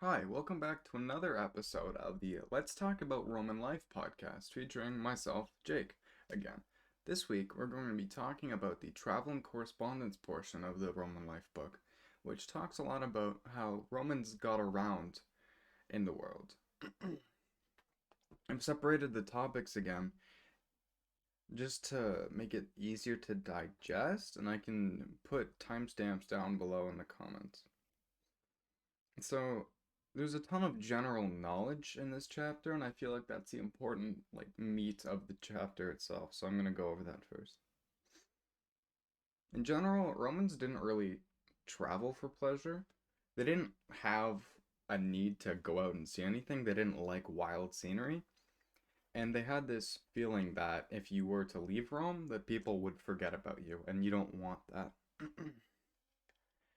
Hi, welcome back to another episode of the Let's Talk About Roman Life podcast featuring myself, Jake, again. This week we're going to be talking about the travel and correspondence portion of the Roman Life book, which talks a lot about how Romans got around in the world. I've separated the topics again just to make it easier to digest, and I can put timestamps down below in the comments. So, there's a ton of general knowledge in this chapter, and I feel like that's the important meat of the chapter itself. So I'm gonna go over that first. In general, Romans didn't really travel for pleasure. They didn't have a need to go out and see anything. They didn't like wild scenery. And they had this feeling that if you were to leave Rome, that people would forget about you, and you don't want that.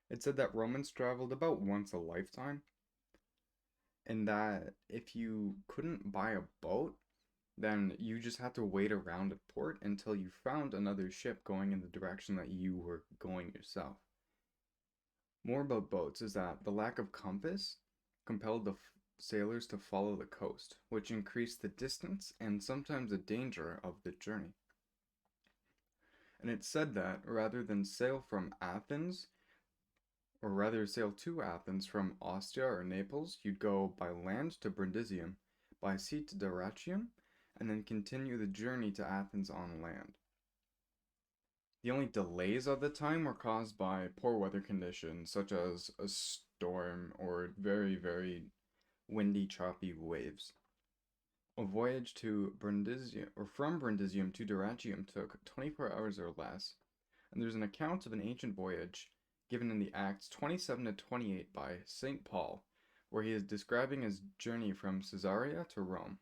It said that Romans traveled about once a lifetime, and that if you couldn't buy a boat, then you just had to wait around at port until you found another ship going in the direction that you were going yourself. More about boats is that the lack of compass compelled the sailors to follow the coast, which increased the distance and sometimes the danger of the journey. And it said that rather than sail from Athens, or rather sail to Athens from Ostia or Naples, you'd go by land to Brundisium, by sea to Dyrrhachium, and then continue the journey to Athens on land. The only delays of the time were caused by poor weather conditions, such as a storm or very, very windy, choppy waves. A voyage to Brundisium, or from Brundisium to Dyrrhachium, took 24 hours or less, and there's an account of an ancient voyage given in the Acts 27 to 28 by St. Paul, where he is describing his journey from Caesarea to Rome.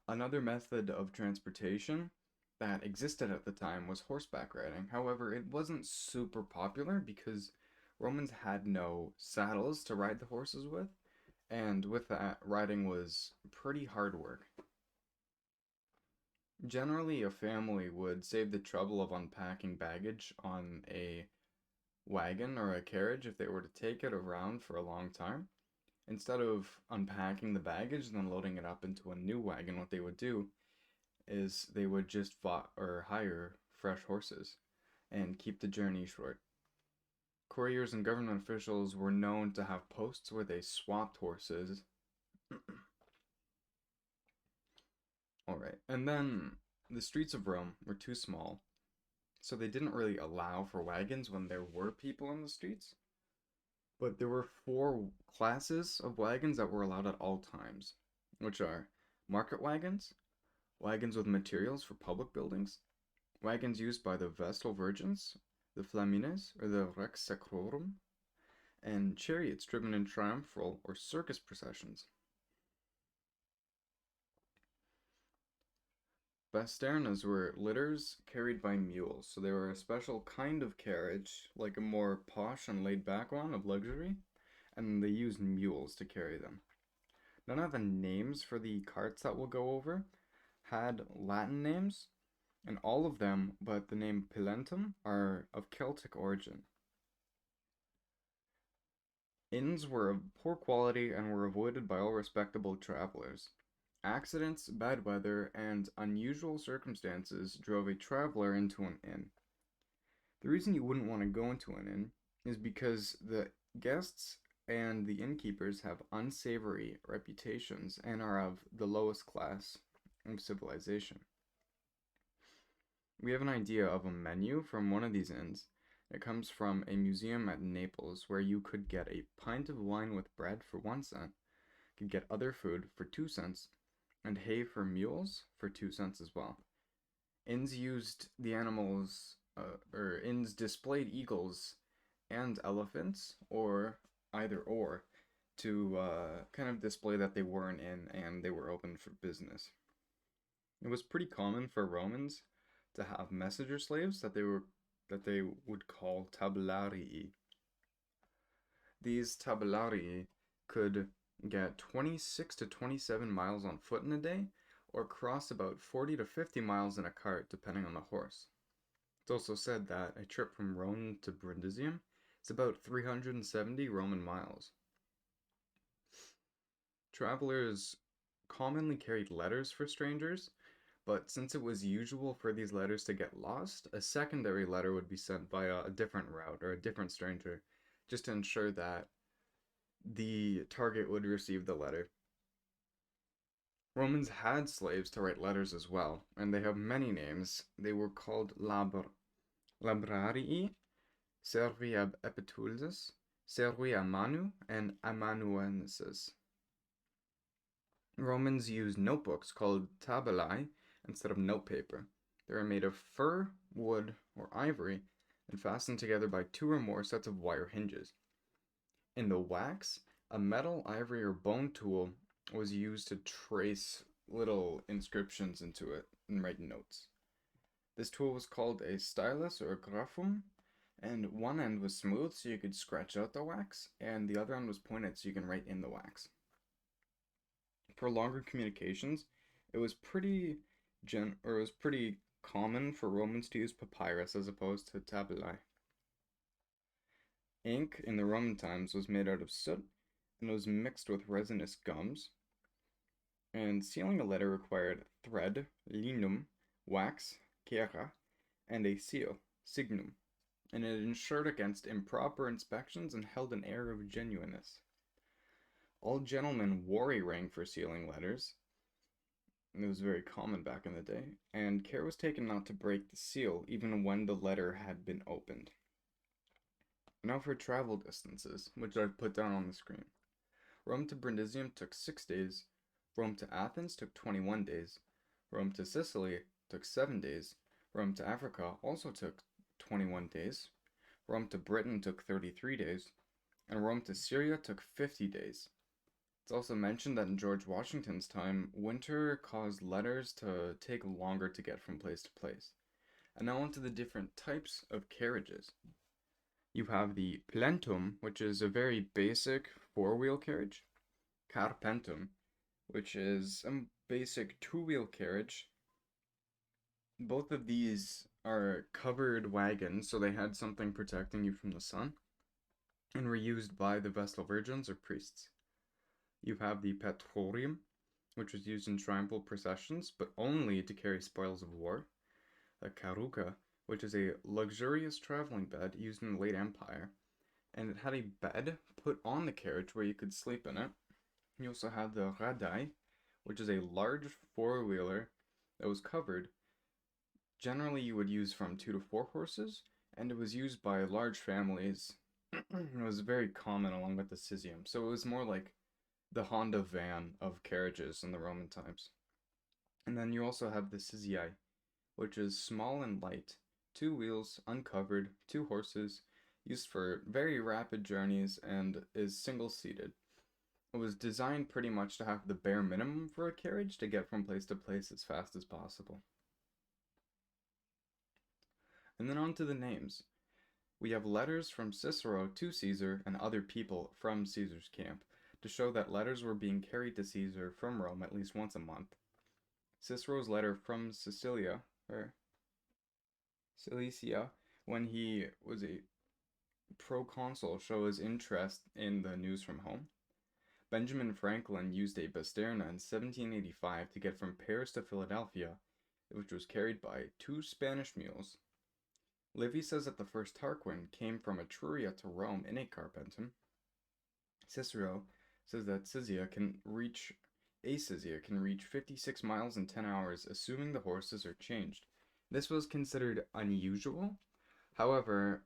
Another method of transportation that existed at the time was horseback riding. However, it wasn't super popular because Romans had no saddles to ride the horses with, and with that, riding was pretty hard work. Generally, a family would save the trouble of unpacking baggage on a wagon or a carriage if they were to take it around for a long time. Instead of unpacking the baggage and then loading it up into a new wagon, what they would do is they would just hire fresh horses and keep the journey short. Couriers and government officials were known to have posts where they swapped horses. Alright, and then the streets of Rome were too small, so they didn't really allow for wagons when there were people in the streets. But there were four classes of wagons that were allowed at all times, which are market wagons, wagons with materials for public buildings, wagons used by the Vestal Virgins, the Flamines, or the Rex Sacrorum, and chariots driven in triumphal or circus processions. Basternas were litters carried by mules, so they were a special kind of carriage, like a more posh and laid back one of luxury, and they used mules to carry them. None of the names for the carts that we'll go over had Latin names, and all of them but the name Pilentum are of Celtic origin. Inns were of poor quality and were avoided by all respectable travelers. Accidents, bad weather, and unusual circumstances drove a traveler into an inn. The reason you wouldn't want to go into an inn is because the guests and the innkeepers have unsavory reputations and are of the lowest class of civilization. We have an idea of a menu from one of these inns. It comes from a museum at Naples where you could get a pint of wine with bread for 1 cent, could get other food for 2 cents, and hay for mules for 2 cents as well. Inns used the animals, or inns displayed eagles and elephants, or either or, to kind of display that they were an inn and they were open for business. It was pretty common for Romans to have messenger slaves that they would call tabularii. These tabularii could get 26 to 27 miles on foot in a day, or cross about 40 to 50 miles in a cart, depending on the horse. It's also said that a trip from Rome to Brundisium is about 370 Roman miles. Travelers commonly carried letters for strangers, but since it was usual for these letters to get lost, a secondary letter would be sent via a different route or a different stranger, just to ensure that the target would receive the letter. Romans had slaves to write letters as well, and they have many names. They were called labrarii, servi ab epitulus, servi a manu, and amanuenses. Romans used notebooks called tabulae instead of notepaper. They were made of fir, wood, or ivory and fastened together by two or more sets of wire hinges. In the wax, a metal, ivory, or bone tool was used to trace little inscriptions into it and write notes. This tool was called a stylus or a graphum, and one end was smooth so you could scratch out the wax, and the other end was pointed so you can write in the wax. For longer communications, it was pretty common for Romans to use papyrus as opposed to tabulae. Ink in the Roman times was made out of soot and was mixed with resinous gums. And sealing a letter required thread, linum, wax, cera, and a seal, signum, and it ensured against improper inspections and held an air of genuineness. All gentlemen wore a ring for sealing letters. It was very common back in the day, and care was taken not to break the seal even when the letter had been opened. Now for travel distances, which I've put down on the screen. Rome to Brundisium took 6 days, Rome to Athens took 21 days, Rome to Sicily took 7 days, Rome to Africa also took 21 days, Rome to Britain took 33 days, and Rome to Syria took 50 days. It's also mentioned that in George Washington's time, winter caused letters to take longer to get from place to place. And now onto the different types of carriages. You have the plentum, which is a very basic four-wheel carriage, carpentum, which is a basic two-wheel carriage. Both of these are covered wagons, so they had something protecting you from the sun, and were used by the Vestal Virgins or priests. You have the petrorium, which was used in triumphal processions, but only to carry spoils of war. A caruca, which is a luxurious traveling bed used in the late Empire, and it had a bed put on the carriage where you could sleep in it. You also had the radai, which is a large four-wheeler that was covered. Generally, you would use from 2 to 4 horses, and it was used by large families. It was very common along with the cesium, so it was more like the Honda van of carriages in the Roman times. And then you also have the cesiae, which is small and light, 2 wheels, uncovered, 2 horses, used for very rapid journeys, and is single-seated. It was designed pretty much to have the bare minimum for a carriage to get from place to place as fast as possible. And then on to the names. We have letters from Cicero to Caesar and other people from Caesar's camp to show that letters were being carried to Caesar from Rome at least once a month. Cicero's letter from Cilicia, when he was a proconsul, shows interest in the news from home. Benjamin Franklin used a Basterna in 1785 to get from Paris to Philadelphia, which was carried by 2 Spanish mules. Livy says that the first Tarquin came from Etruria to Rome in a carpentum. Cicero says that Cyzia can reach 56 miles in 10 hours, assuming the horses are changed. This was considered unusual. However,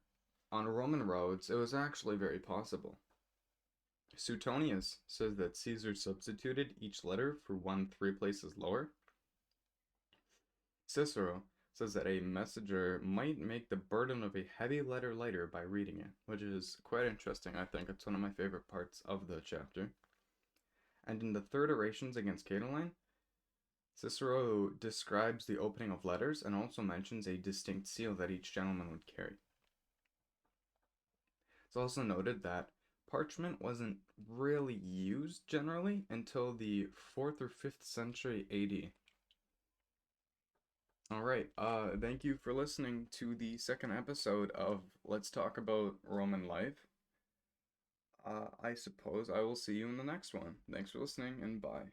on Roman roads, it was actually very possible. Suetonius says that Caesar substituted each letter for one 3 places lower. Cicero says that a messenger might make the burden of a heavy letter lighter by reading it, which is quite interesting. I think it's one of my favorite parts of the chapter. And in the third orations against Catiline, Cicero describes the opening of letters and also mentions a distinct seal that each gentleman would carry. It's also noted that parchment wasn't really used generally until the 4th or 5th century AD. Alright, thank you for listening to the second episode of Let's Talk About Roman Life. I suppose I will see you in the next one. Thanks for listening, and bye.